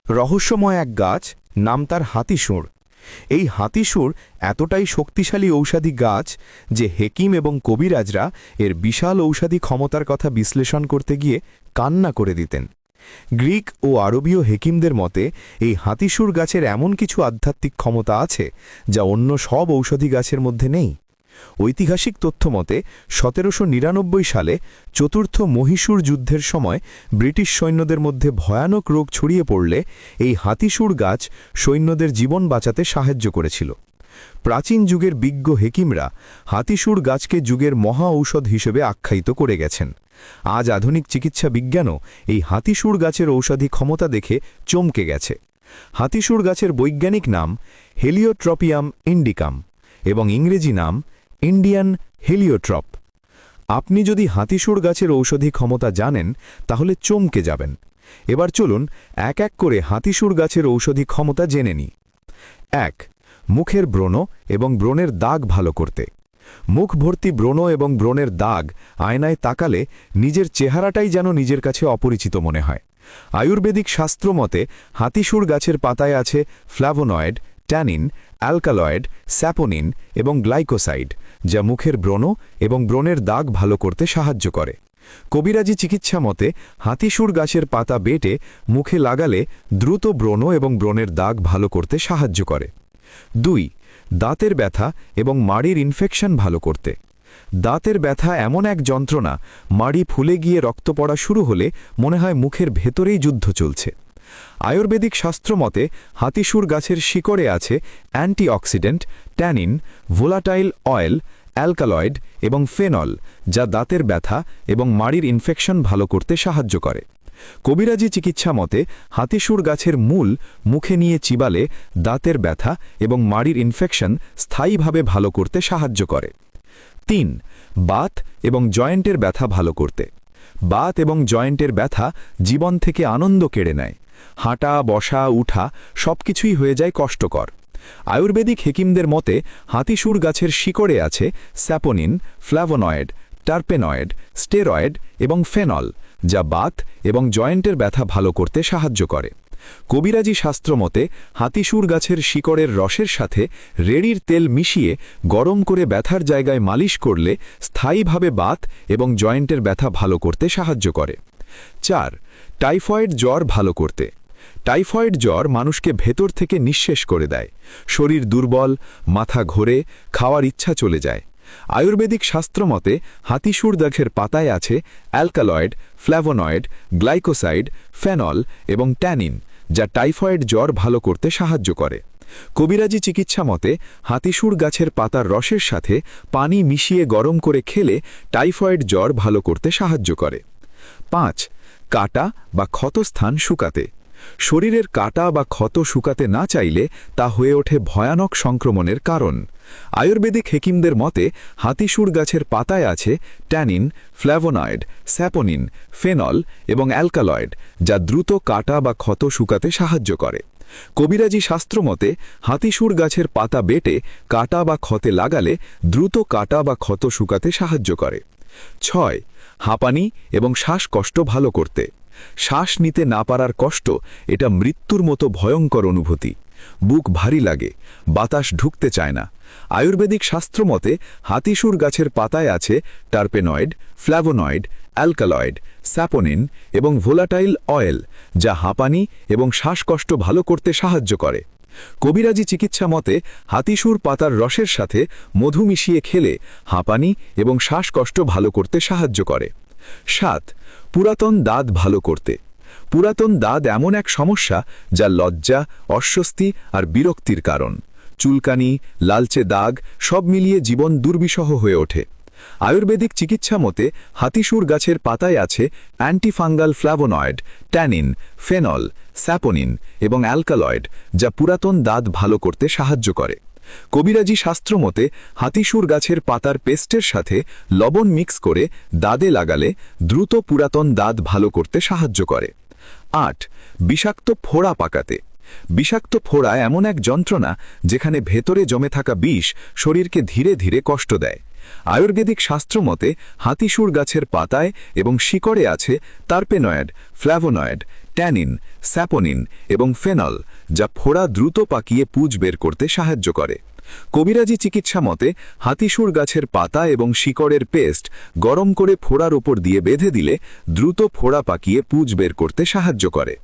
রহস্যময় এক গাছ, নাম তার হাতিসুঁড়। এই হাতিসুঁড় এতটাই শক্তিশালী ঔষধি গাছ যে হেকিম এবং কবিরাজরা এর বিশাল ঔষধি ক্ষমতার কথা বিশ্লেষণ করতে গিয়ে কান্না করে দিতেন। গ্রিক ও আরবীয় হেকিমদের মতে এই হাতিসুঁড় গাছের এমন কিছু আধ্যাত্মিক ক্ষমতা আছে যা অন্য সব ঔষধি গাছের মধ্যে নেই। ঐতিহাসিক তথ্য মতে ১৭৯৯ সালে চতুর্থ মহীশূর যুদ্ধের সময় ব্রিটিশ সৈন্যদের মধ্যে ভয়ানক রোগ ছড়িয়ে পড়লে এই হাতিসুঁড় গাছ সৈন্যদের জীবন বাঁচাতে সাহায্য করেছিল। প্রাচীন যুগের বিজ্ঞ হেকিমরা হাতিসুঁড় গাছকে যুগের মহা ঔষধ হিসেবে আখ্যায়িত করে গেছেন। আজ আধুনিক চিকিৎসা বিজ্ঞানও এই হাতিসুঁড় গাছের ঔষধি ক্ষমতা দেখে চমকে গেছে। হাতিসুঁড় গাছের বৈজ্ঞানিক নাম হেলিওট্রপিয়াম ইন্ডিকাম এবং ইংরেজি নাম ইন্ডিয়ান হেলিওট্রপ। আপনি যদি হাতিসুঁড় গাছের ঔষধি ক্ষমতা জানেন তাহলে চমকে যাবেন। এবার চলুন এক এক করে হাতিসুঁড় গাছের ঔষধি ক্ষমতা জেনে নিই। ১. মুখের ব্রণ এবং ব্রণের দাগ ভালো করতে। মুখ ভর্তি ব্রণ এবং ব্রণের দাগ আয়নায় তাকালে নিজের চেহারাটাই যেন নিজের কাছে অপরিচিত মনে হয়। আয়ুর্বেদিক শাস্ত্র মতে হাতিসুঁড় গাছের পাতায় আছে ফ্ল্যাভোনয়েড, ট্যানিন, অ্যালকালয়েড, স্যাপোনিন এবং গ্লাইকোসাইড, যা মুখের ব্রণ এবং ব্রণের দাগ ভালো করতে সাহায্য করে। কবিরাজি চিকিৎসা মতে হাতিসুঁড় গাছের পাতা বেটে মুখে লাগালে দ্রুত ব্রণ এবং ব্রণের দাগ ভালো করতে সাহায্য করে। ২. দাঁতের ব্যথা এবং মাড়ির ইনফেকশন ভালো করতে। দাঁতের ব্যথা এমন এক যন্ত্রণা, মাড়ি ফুলে গিয়ে রক্ত পড়া শুরু হলে মনে হয় মুখের ভেতরেই যুদ্ধ চলছে। আয়ুর্বেদিক শাস্ত্র মতে হাতিসুঁড় গাছের শিকড়ে আছে antioxidant, tannin, volatile oil, alkaloid এবং ফেনল, যা দাঁতের ব্যথা এবং মাড়ির ইনফেকশন ভালো করতে সাহায্য করে। কবিরাজি চিকিৎসা মতে হাতিসুঁড় গাছের মূল মুখে নিয়ে চিবালে দাঁতের ব্যথা এবং মাড়ির ইনফেকশন স্থায়ীভাবে ভালো করতে সাহায্য করে। ৩. বাত এবং জয়েন্টের ব্যথা ভালো করতে। বাত এবং জয়েন্টের ব্যথা জীবন থেকে আনন্দ কেড়ে নেয়। হাঁটা, বসা, উঠা সবকিছুই হয়ে যায় কষ্টকর। আয়ুর্বেদিক হেকিমদের মতে হাতিসুঁড় গাছের শিকড়ে আছে স্যাপোনিন, ফ্ল্যাভোনয়েড, টার্পেনয়েড, স্টেরয়েড এবং ফেনল, যা বাত এবং জয়েন্টের ব্যথা ভালো করতে সাহায্য করে। কবিরাজি শাস্ত্র মতে হাতিসুঁড় গাছের শিকড়ের রসের সাথে রেড়ির তেল মিশিয়ে গরম করে ব্যথার জায়গায় মালিশ করলে স্থায়ীভাবে বাত এবং জয়েন্টের ব্যথা ভালো করতে সাহায্য করে। ৪. টাইফয়েড জ্বর ভালো করতে। টাইফয়েড জ্বর মানুষকে ভেতর থেকে নিঃশেষ করে দেয়। শরীর দুর্বল, মাথা ঘোরে, খাওয়ার ইচ্ছা চলে যায়। আয়ুর্বেদিক শাস্ত্র মতে হাতিসুঁড় গাছের পাতায় আছে অ্যালকালয়েড, ফ্ল্যাভোনয়েড, গ্লাইকোসাইড, ফেনল এবং ট্যানিন, যা টাইফয়েড জ্বর ভালো করতে সাহায্য করে। কবিরাজি চিকিৎসা মতে হাতিসুঁড় গাছের পাতার রসের সাথে পানি মিশিয়ে গরম করে খেলে টাইফয়েড জ্বর ভালো করতে সাহায্য করে। ৫. কাটা বা ক্ষতস্থান শুকাতে। শরীরের কাটা বা ক্ষত শুকাতে না চাইলে তা হয়ে ওঠে ভয়ানক সংক্রমণের কারণ। আয়ুর্বেদিক হেকিমদের মতে হাতিসুঁড় গাছের পাতায় আছে ট্যানিন, ফ্ল্যাভোনয়েড, স্যাপোনিন, ফেনল এবং অ্যালকালয়েড, যা দ্রুত কাটা বা ক্ষত শুকাতে সাহায্য করে। কবিরাজি শাস্ত্র মতে হাতিসুঁড় গাছের পাতা বেটে কাটা বা ক্ষতে লাগালে দ্রুত কাটা বা ক্ষত শুকাতে সাহায্য করে। ৬. হাঁপানি এবং শ্বাসকষ্ট ভালো করতে। শ্বাস নিতে না পারার কষ্ট, এটা মৃত্যুর মতো ভয়ঙ্কর অনুভূতি। বুক ভারী লাগে, বাতাস ঢুকতে চায় না। আয়ুর্বেদিক শাস্ত্র মতে হাতিসুঁড় গাছের পাতায় আছে টার্পেনয়েড, ফ্ল্যাভোনয়েড, অ্যালকালয়েড, স্যাপোনিন এবং ভোলাটাইল অয়েল, যা হাঁপানি এবং শ্বাসকষ্ট ভালো করতে সাহায্য করে। কবিরাজি চিকিৎসা মতে হাতিসুঁড় পাতার রসের সাথে মধু মিশিয়ে খেলে হাঁপানি এবং শ্বাসকষ্ট ভালো করতে সাহায্য করে। ৭. পুরাতন দাঁত ভালো করতে। পুরাতন দাঁত এমন এক সমস্যা যা লজ্জা, অস্বস্তি আর বিরক্তির কারণ। চুলকানি, লালচে দাগ সব মিলিয়ে জীবন দুর্বিষহ হয়ে ওঠে। আয়ুর্বেদিক চিকিৎসা মতে হাতিসুঁড় গাছের পাতায় আছে antifungal flavonoid, tannin, phenol, saponin এবং অ্যালকালয়েড, যা পুরাতন দাঁত ভালো করতে সাহায্য করে। কবিরাজি শাস্ত্র মতে হাতিসুঁড় গাছের পাতার পেস্টের সাথে লবণ মিক্স করে দাঁতে লাগালে দ্রুত পুরাতন দাঁত ভালো করতে সাহায্য করে। ৮. বিষাক্ত ফোড়া পাকাতে। বিষাক্ত ফোড়া এমন এক যন্ত্রণা যেখানে ভেতরে জমে থাকা বিষ শরীরকে ধীরে ধীরে কষ্ট দেয়। আয়ুর্বেদিক শাস্ত্র মতে হাতিসুর গাছের পাতায় এবং শিকড়ে আছে টারপেনয়েড, ফ্ল্যাভোনয়েড, ট্যানিন, স্যাপোনিন এবং ফেনল, যা ফোড়া দ্রুত পাকিয়ে পুঁজ বের করতে সাহায্য করে। কবিরাজি চিকিৎসা মতে হাতিসুর গাছের পাতা এবং শিকড়ের পেস্ট গরম করে ফোড়ার ওপর দিয়ে বেঁধে দিলে দ্রুত ফোড়া পাকিয়ে পুঁজ বের করতে সাহায্য করে।